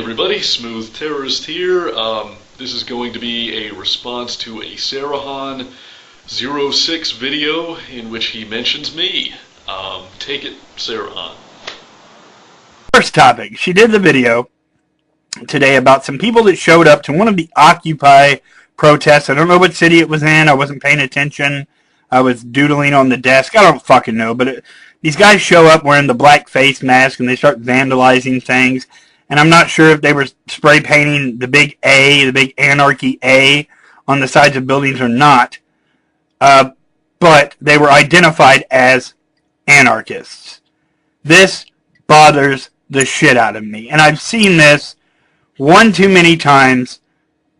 everybody, Smooth Terrorist here. This is going to be a response to a Sarahan06 video in which he mentions me. Take it, Sarahan. First topic, she did the video today about some people that showed up to one of the Occupy protests. I don't know what city it was in. I wasn't paying attention. I was doodling on the desk. I don't fucking know, but these guys show up wearing the black face mask and they start vandalizing things. And I'm not sure if they were spray painting the big A, the big anarchy A on the sides of buildings or not. But they were identified as anarchists. This bothers the shit out of me. And I've seen this one too many times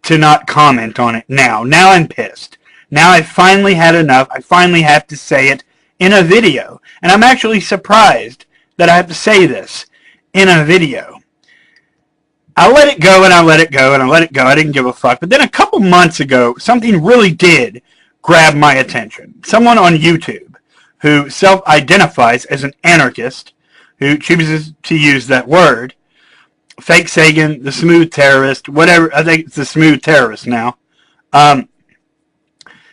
to not comment on it now. Now I'm pissed. Now I've finally had enough. I finally have to say it in a video. And I'm actually surprised that I have to say this in a video. I let it go and I let it go and I let it go. I didn't give a fuck. But then a couple months ago, something really did grab my attention. Someone on YouTube who self-identifies as an anarchist, who chooses to use that word, Fakesagan, the Smooth Terrorist, whatever, I think it's the Smooth Terrorist now,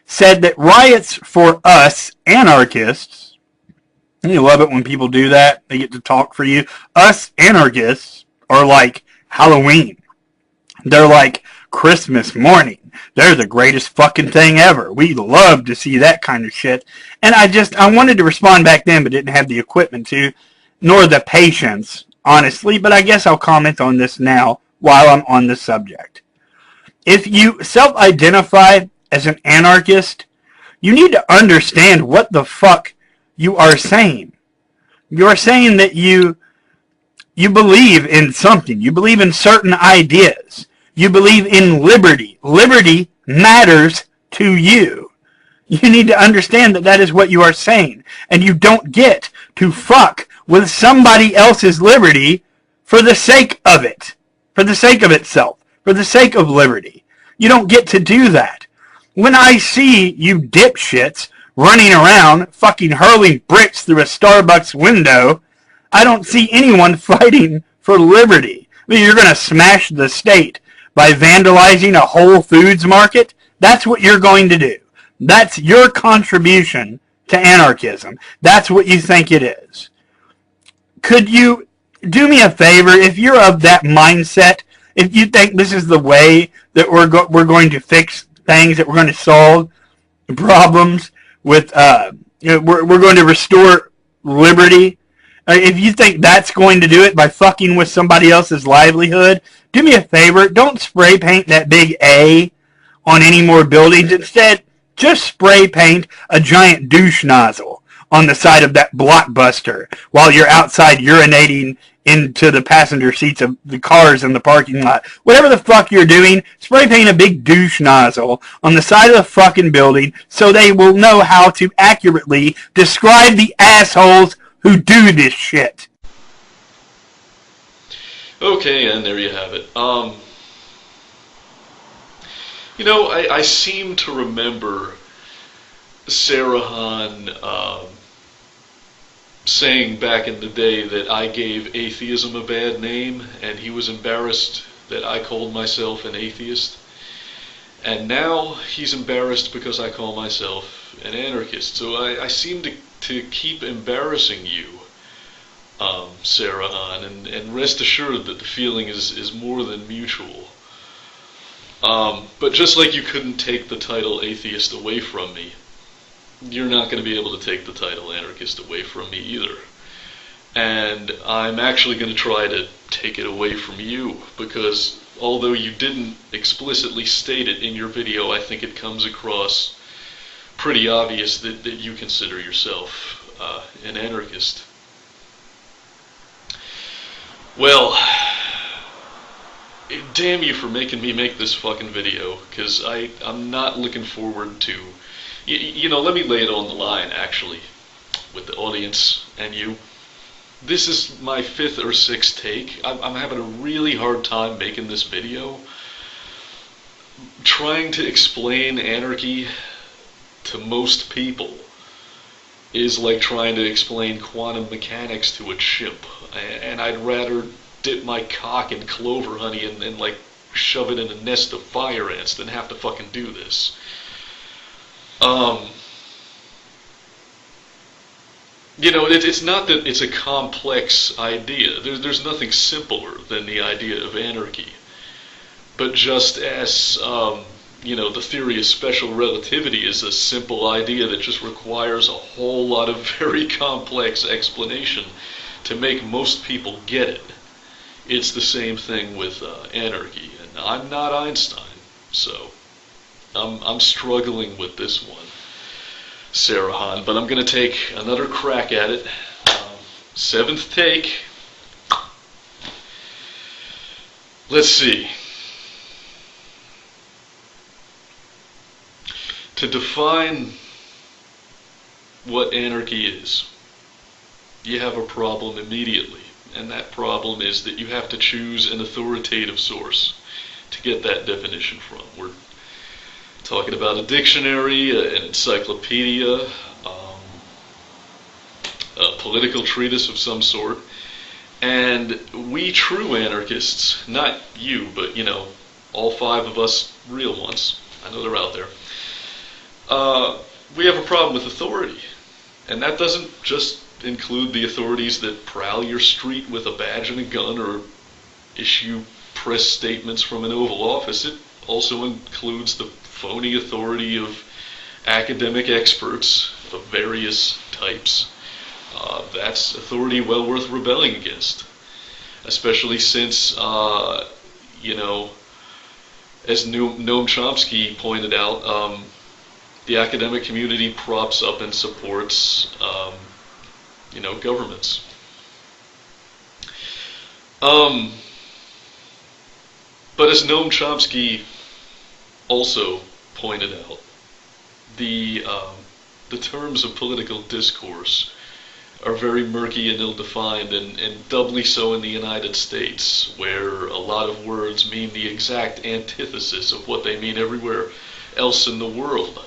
said that riots for us anarchists, and you love it when people do that, they get to talk for you, us anarchists are like Halloween. They're like Christmas morning. They're the greatest fucking thing ever. We love to see that kind of shit. And I wanted to respond back then, but didn't have the equipment to, nor the patience, honestly. But I guess I'll comment on this now while I'm on the subject. If you self-identify as an anarchist, you need to understand what the fuck you are saying. You are saying that you believe in something. You believe in certain ideas. You believe in liberty. Liberty matters to you. You need to understand that that is what you are saying. And you don't get to fuck with somebody else's liberty for the sake of it. For the sake of itself. For the sake of liberty. You don't get to do that. When I see you dipshits running around fucking hurling bricks through a Starbucks window, I don't see anyone fighting for liberty. I mean, you're going to smash the state by vandalizing a Whole Foods market? That's what you're going to do. That's your contribution to anarchism. That's what you think it is. Could you do me a favor, if you're of that mindset, if you think this is the way that we're going to fix things, that we're going to solve problems with, we're going to restore liberty, if you think that's going to do it by fucking with somebody else's livelihood, do me a favor, don't spray paint that big A on any more buildings. Instead, just spray paint a giant douche nozzle on the side of that Blockbuster while you're outside urinating into the passenger seats of the cars in the parking lot. Whatever the fuck you're doing, spray paint a big douche nozzle on the side of the fucking building so they will know how to accurately describe the assholes who do this shit. Okay, and there you have it. You know, I seem to remember Sarahan saying back in the day that I gave atheism a bad name, and he was embarrassed that I called myself an atheist. And now he's embarrassed because I call myself an anarchist. So I seem to keep embarrassing you, Sarahan, and rest assured that the feeling is more than mutual. But just like you couldn't take the title atheist away from me, you're not going to be able to take the title anarchist away from me either. And I'm actually going to try to take it away from you, because although you didn't explicitly state it in your video, I think it comes across pretty obvious that you consider yourself an anarchist. Well, damn you for making me make this fucking video, because I'm not looking forward to... You know, let me lay it on the line, actually, with the audience and you. This is my 5th or 6th take. I'm having a really hard time making this video. Trying to explain anarchy to most people is like trying to explain quantum mechanics to a chimp. And I'd rather dip my cock in clover honey and like shove it in a nest of fire ants than have to fucking do this. You know, it's not that it's a complex idea. There's nothing simpler than the idea of anarchy. But just as, you know, the theory of special relativity is a simple idea that just requires a whole lot of very complex explanation to make most people get it. It's the same thing with anarchy. And I'm not Einstein, so I'm struggling with this one, Sarah Hahn, but I'm going to take another crack at it. Seventh take. Let's see. To define what anarchy is, you have a problem immediately, and that problem is that you have to choose an authoritative source to get that definition from. We're talking about a dictionary, an encyclopedia, a political treatise of some sort, and we true anarchists, not you, but, you know, all five of us real ones, I know they're out there, we have a problem with authority. And that doesn't just include the authorities that prowl your street with a badge and a gun or issue press statements from an Oval Office. It also includes the phony authority of academic experts of various types. That's authority well worth rebelling against, especially since, you know, as Noam Chomsky pointed out, the academic community props up and supports, you know, governments. But as Noam Chomsky also pointed out, the terms of political discourse are very murky and ill-defined, and doubly so in the United States, where a lot of words mean the exact antithesis of what they mean everywhere else in the world.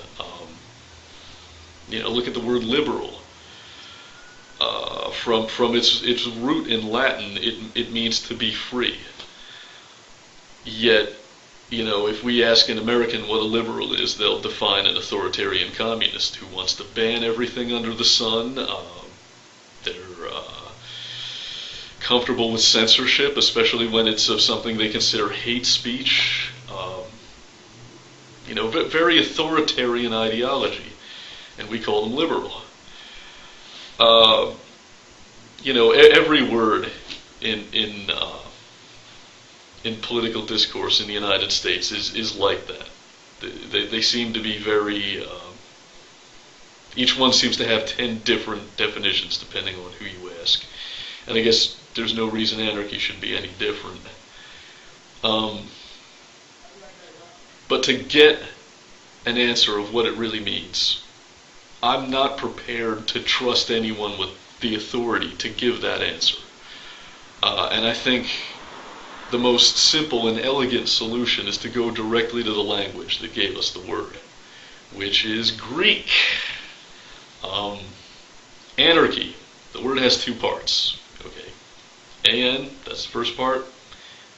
You know, look at the word liberal. From its root in Latin, it means to be free. Yet, you know, if we ask an American what a liberal is, they'll define an authoritarian communist who wants to ban everything under the sun. They're comfortable with censorship, especially when it's of something they consider hate speech. You know, very authoritarian ideology. And we call them liberal. You know, every word in political discourse in the United States is like that. They seem to be very. Each one seems to have 10 different definitions depending on who you ask, and I guess there's no reason anarchy should be any different. But to get an answer of what it really means, I'm not prepared to trust anyone with the authority to give that answer. And I think the most simple and elegant solution is to go directly to the language that gave us the word, which is Greek. Anarchy. The word has two parts. Okay. An, that's the first part.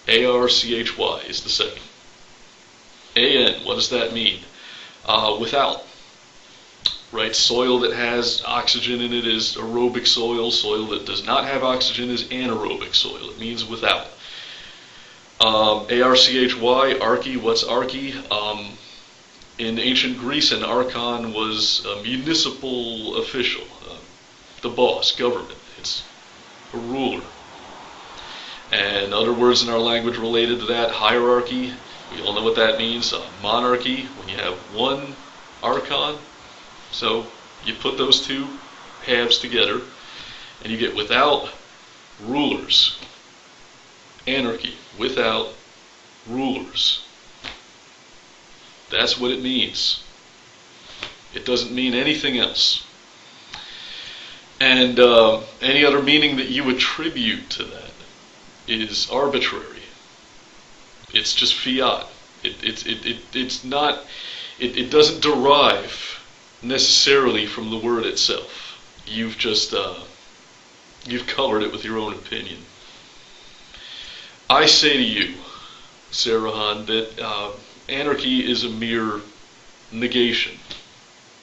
Archy is the second. An, what does that mean? Without. Right, soil that has oxygen in it is aerobic soil. Soil that does not have oxygen is anaerobic soil. It means without. Archy, archy, what's archy? In ancient Greece, an archon was a municipal official, the boss, government. It's a ruler. And other words in our language related to that, hierarchy, we all know what that means. Monarchy, when you have one archon. So you put those two halves together, and you get without rulers. Anarchy, without rulers. That's what it means. It doesn't mean anything else. And any other meaning that you attribute to that is arbitrary. It's just fiat. It's not. It doesn't derive necessarily from the word itself. You've just you've colored it with your own opinion. I say to you, Sarahan, that anarchy is a mere negation,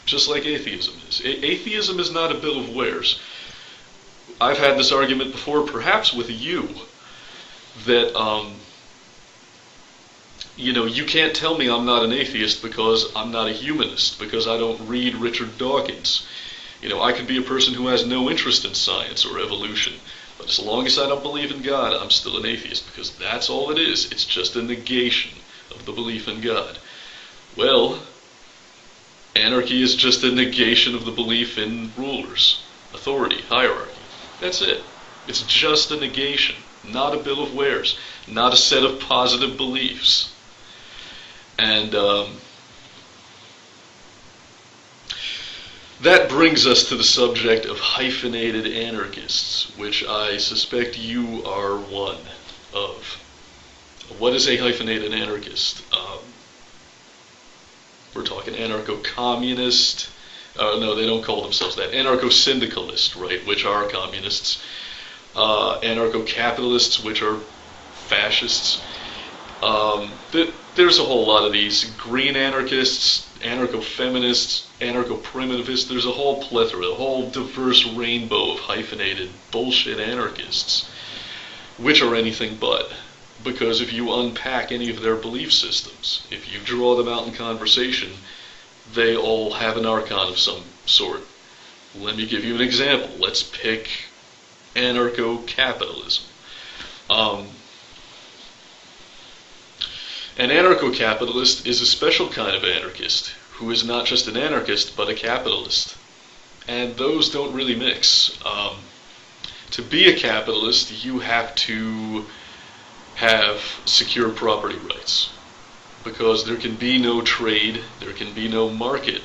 just like atheism is. Atheism is not a bill of wares. I've had this argument before, perhaps with you, that you can't tell me I'm not an atheist because I'm not a humanist, because I don't read Richard Dawkins. I could be a person who has no interest in science or evolution, but as long as I don't believe in God, I'm still an atheist, because that's all it is. It's just a negation of the belief in God. Well, anarchy is just a negation of the belief in rulers, authority, hierarchy. That's it. It's just a negation, not a bill of wares, not a set of positive beliefs. And that brings us to the subject of hyphenated anarchists, which I suspect you are one of. What is a hyphenated anarchist? We're talking anarcho-communist. No, they don't call themselves that. Anarcho-syndicalist, right, which are communists. Anarcho-capitalists, which are fascists. There's a whole lot of these. Green anarchists, anarcho-feminists, anarcho-primitivists. There's a whole plethora, a whole diverse rainbow of hyphenated bullshit anarchists, which are anything but. Because if you unpack any of their belief systems, if you draw them out in conversation, they all have an archon of some sort. Let me give you an example. Let's pick anarcho-capitalism. An anarcho-capitalist is a special kind of anarchist who is not just an anarchist but a capitalist. And those don't really mix. To be a capitalist, you have to have secure property rights, because there can be no trade, there can be no market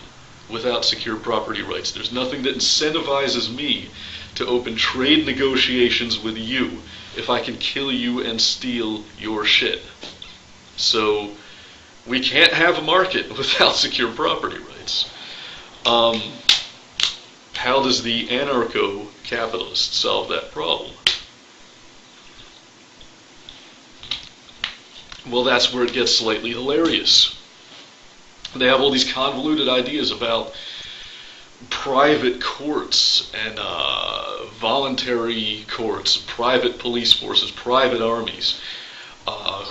without secure property rights. There's nothing that incentivizes me to open trade negotiations with you if I can kill you and steal your shit. So we can't have a market without secure property rights. How does the anarcho-capitalist solve that problem? Well, that's where it gets slightly hilarious. They have all these convoluted ideas about private courts and voluntary courts, private police forces, private armies.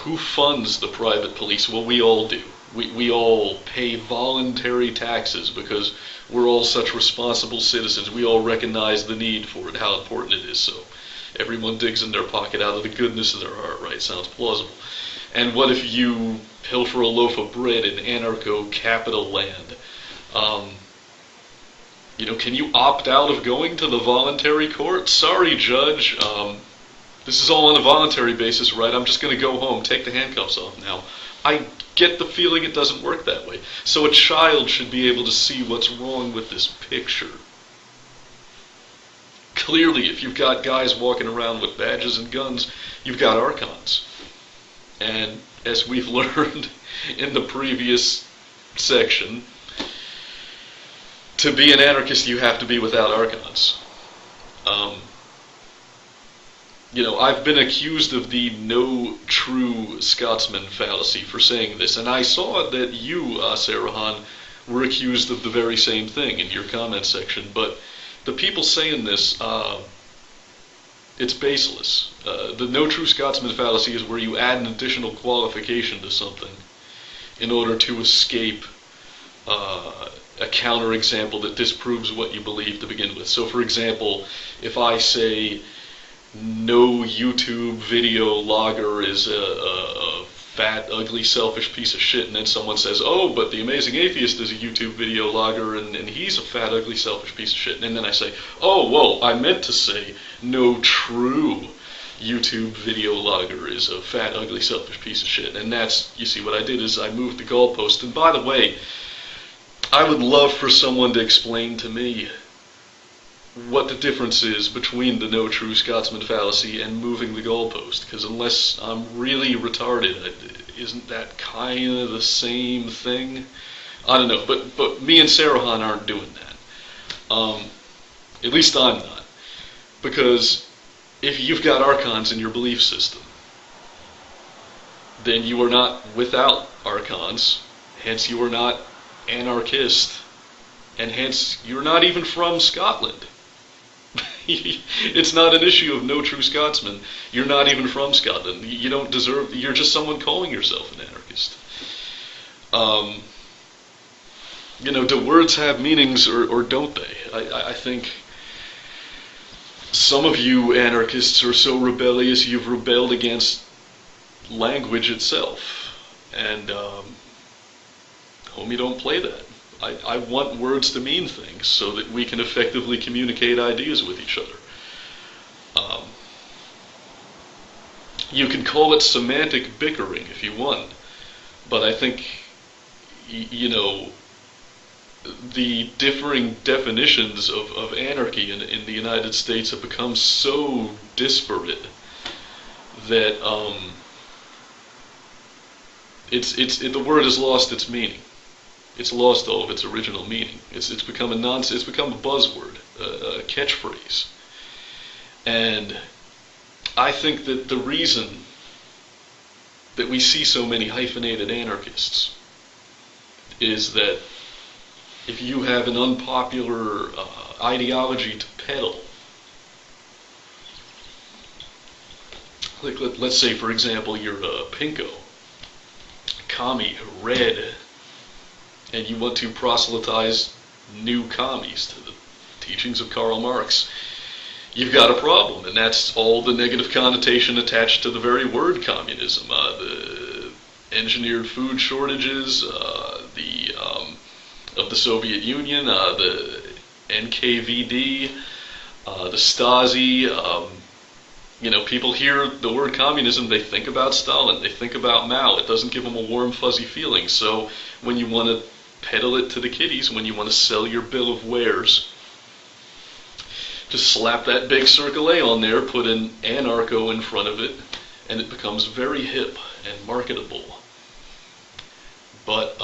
Who funds the private police? Well, we all do. We all pay voluntary taxes because we're all such responsible citizens. We all recognize the need for it, how important it is. So everyone digs in their pocket out of the goodness of their heart, right? Sounds plausible. And what if you pilfer a loaf of bread in anarcho-capital land? Can you opt out of going to the voluntary court? Sorry, judge. This is all on a voluntary basis, right? I'm just going to go home, take the handcuffs off now. I get the feeling it doesn't work that way. So a child should be able to see what's wrong with this picture. Clearly, if you've got guys walking around with badges and guns, you've got archons. And as we've learned in the previous section, to be an anarchist, you have to be without archons. I've been accused of the no true Scotsman fallacy for saying this, and I saw that you, Sarahan, were accused of the very same thing in your comment section, but the people saying this, it's baseless. The no true Scotsman fallacy is where you add an additional qualification to something in order to escape a counterexample that disproves what you believe to begin with. So, for example, if I say no YouTube video logger is a fat, ugly, selfish piece of shit, and then someone says, oh, but the Amazing Atheist is a YouTube video logger, and he's a fat, ugly, selfish piece of shit, and then I say, oh, well, I meant to say no true YouTube video logger is a fat, ugly, selfish piece of shit. And that's, you see, what I did is I moved the goalpost. And by the way, I would love for someone to explain to me what the difference is between the no true Scotsman fallacy and moving the goalpost, because unless I'm really retarded, isn't that kind of the same thing? I don't know, but me and Sarahan aren't doing that. At least I'm not. Because if you've got archons in your belief system, then you are not without archons, hence you are not anarchist, and hence you're not even from Scotland. It's not an issue of no true Scotsman. You're not even from Scotland. You don't deserve, you're just someone calling yourself an anarchist. Do words have meanings or don't they? I think some of you anarchists are so rebellious you've rebelled against language itself. And, homie, don't play that. I want words to mean things so that we can effectively communicate ideas with each other. You can call it semantic bickering if you want, but I think, the differing definitions of anarchy in the United States have become so disparate that the word has lost its meaning. It's lost all of its original meaning. It's become a nonsense. It's become a buzzword, a catchphrase. And I think that the reason that we see so many hyphenated anarchists is that if you have an unpopular ideology to peddle, like let's say, for example, you're a pinko, commie, red, and you want to proselytize new commies to the teachings of Karl Marx, you've got a problem, and that's all the negative connotation attached to the very word communism. The engineered food shortages, of the Soviet Union, the NKVD, the Stasi. People hear the word communism, they think about Stalin, they think about Mao. It doesn't give them a warm, fuzzy feeling. So when you want to peddle it to the kiddies, when you want to sell your bill of wares, just slap that big circle A on there, put an anarcho in front of it, and it becomes very hip and marketable. But,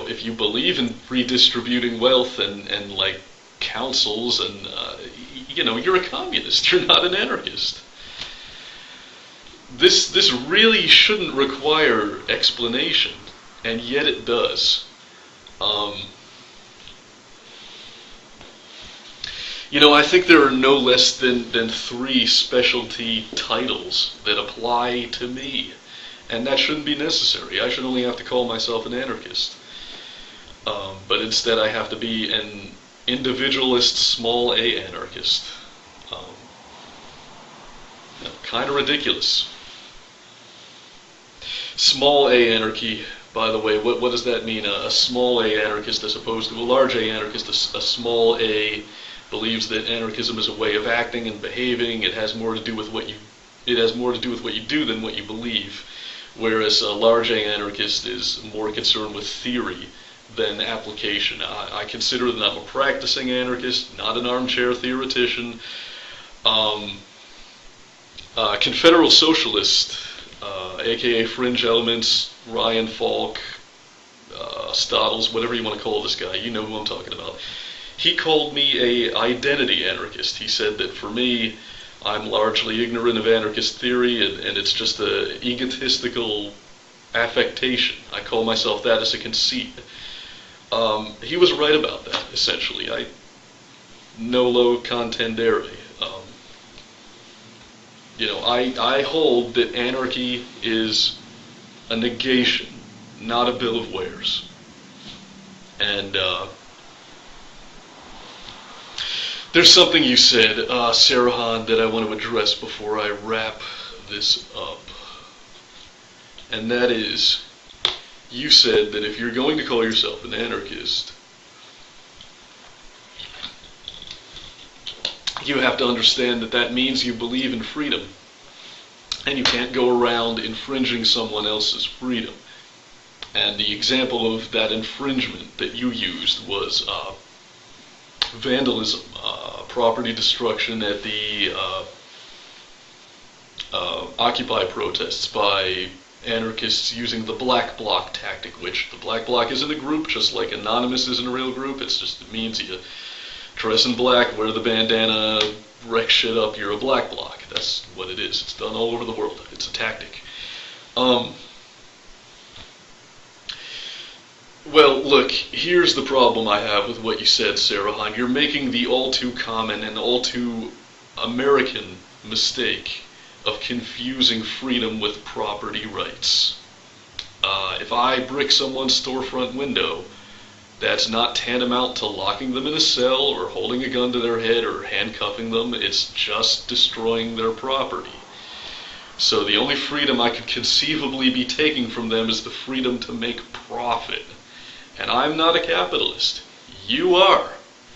if you believe in redistributing wealth and like councils and, you're a communist, you're not an anarchist. This really shouldn't require explanation, and yet it does. I think there are no less than 3 specialty titles that apply to me, and that shouldn't be necessary. I should only have to call myself an anarchist. But instead I have to be an individualist, small a anarchist. Kind of ridiculous. Small a anarchy, by the way, what does that mean? A small a anarchist as opposed to a large a anarchist. A small a believes that anarchism is a way of acting and behaving. It has more to do with what you do than what you believe. Whereas a large a anarchist is more concerned with theory than application. I consider that I'm a practicing anarchist, not an armchair theoretician. Confederal socialist, aka Fringe Elements, Ryan Falk, Stottles, whatever you want to call this guy, you know who I'm talking about. He called me a identity anarchist. He said that for me, I'm largely ignorant of anarchist theory, and it's just a egotistical affectation. I call myself that as a conceit. He was right about that, essentially. Nolo contendere. I hold that anarchy is a negation, not a bill of wares. And there's something you said, Sarahan, that I want to address before I wrap this up. And that is, you said that if you're going to call yourself an anarchist, you have to understand that that means you believe in freedom. And you can't go around infringing someone else's freedom. And the example of that infringement that you used was vandalism, property destruction at the Occupy protests by anarchists using the black bloc tactic, which the black bloc isn't a group, just like Anonymous isn't a real group. It means you dress in black, wear the bandana, wreck shit up, you're a black bloc. That's what it is. It's done all over the world. It's a tactic. Um, well, look, here's the problem I have with what you said, Sarah Hahn. You're making the all too common and all too American mistake of confusing freedom with property rights. If I brick someone's storefront window, that's not tantamount to locking them in a cell or holding a gun to their head or handcuffing them. It's just destroying their property. So the only freedom I could conceivably be taking from them is the freedom to make profit. And I'm not a capitalist. You are.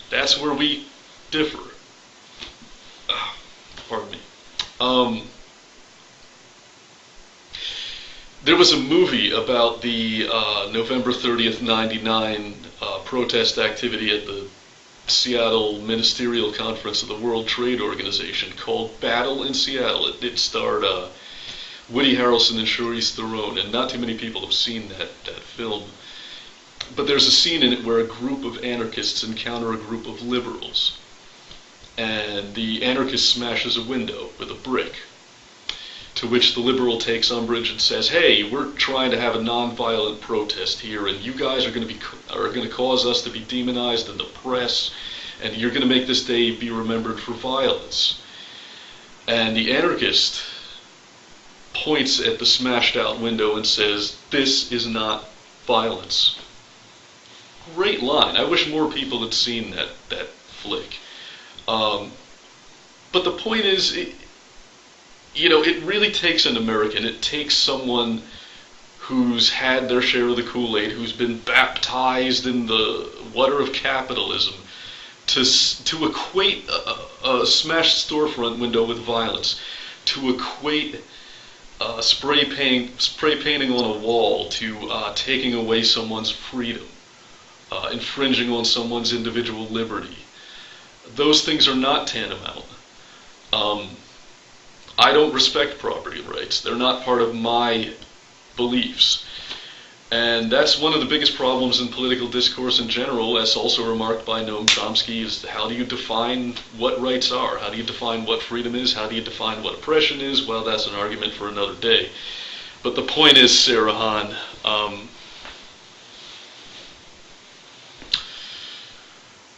That's where we differ. Pardon me. There was a movie about the November 30th, 99 protest activity at the Seattle Ministerial Conference of the World Trade Organization called Battle in Seattle. It starred Woody Harrelson and Charlize Theron, and not too many people have seen that film. But there's a scene in it where a group of anarchists encounter a group of liberals, and the anarchist smashes a window with a brick, to which the liberal takes umbrage and says, "Hey, we're trying to have a non-violent protest here, and you guys are going to cause us to be demonized in the press, and you're going to make this day be remembered for violence." And the anarchist points at the smashed out window and says, "This is not violence." Great line. I wish more people had seen that flick. But the point is, it really takes an American. It takes someone who's had their share of the Kool-Aid, who's been baptized in the water of capitalism, to equate a smashed storefront window with violence, to equate spray painting on a wall to taking away someone's freedom, infringing on someone's individual liberty. Those things are not tantamount. I don't respect property rights. They're not part of my beliefs. And that's one of the biggest problems in political discourse in general, as also remarked by Noam Chomsky, is how do you define what rights are? How do you define what freedom is? How do you define what oppression is? Well, that's an argument for another day. But the point is, Sarah Hahn,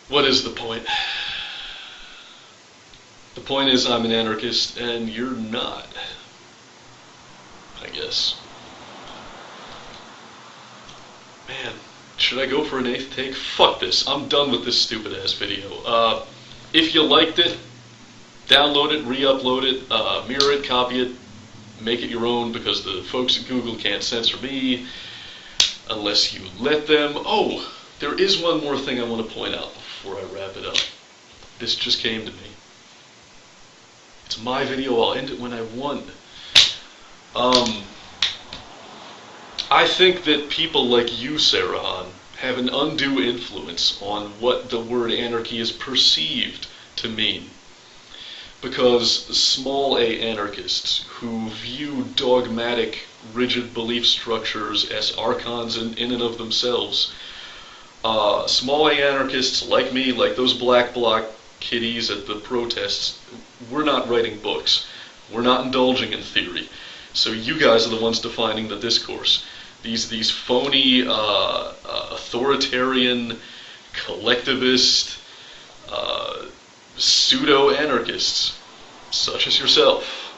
what is the point? The point is I'm an anarchist and you're not, I guess. Man, should I go for an 8th take? Fuck this. I'm done with this stupid ass video. If you liked it, download it, re-upload it, mirror it, copy it, make it your own, because the folks at Google can't censor me unless you let them. Oh, there is one more thing I want to point out before I wrap it up. This just came to me. It's my video, I'll end it when I want. I think that people like you, Sarah Hahn, have an undue influence on what the word anarchy is perceived to mean. Because small a anarchists who view dogmatic, rigid belief structures as archons in and of themselves, small a anarchists like me, like those black bloc kiddies at the protests, we're not writing books. We're not indulging in theory. So you guys are the ones defining the discourse. These phony, authoritarian, collectivist, pseudo-anarchists, such as yourself,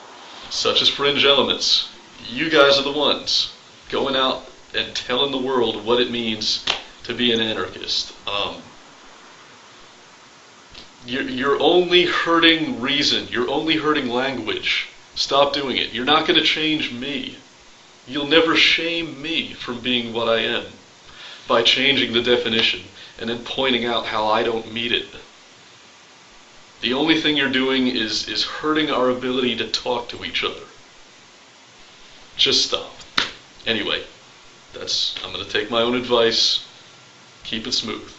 such as Fringe Elements, you guys are the ones going out and telling the world what it means to be an anarchist. You're only hurting reason. You're only hurting language. Stop doing it. You're not going to change me. You'll never shame me from being what I am by changing the definition and then pointing out how I don't meet it. The only thing you're doing is hurting our ability to talk to each other. Just stop. Anyway, I'm going to take my own advice. Keep it smooth.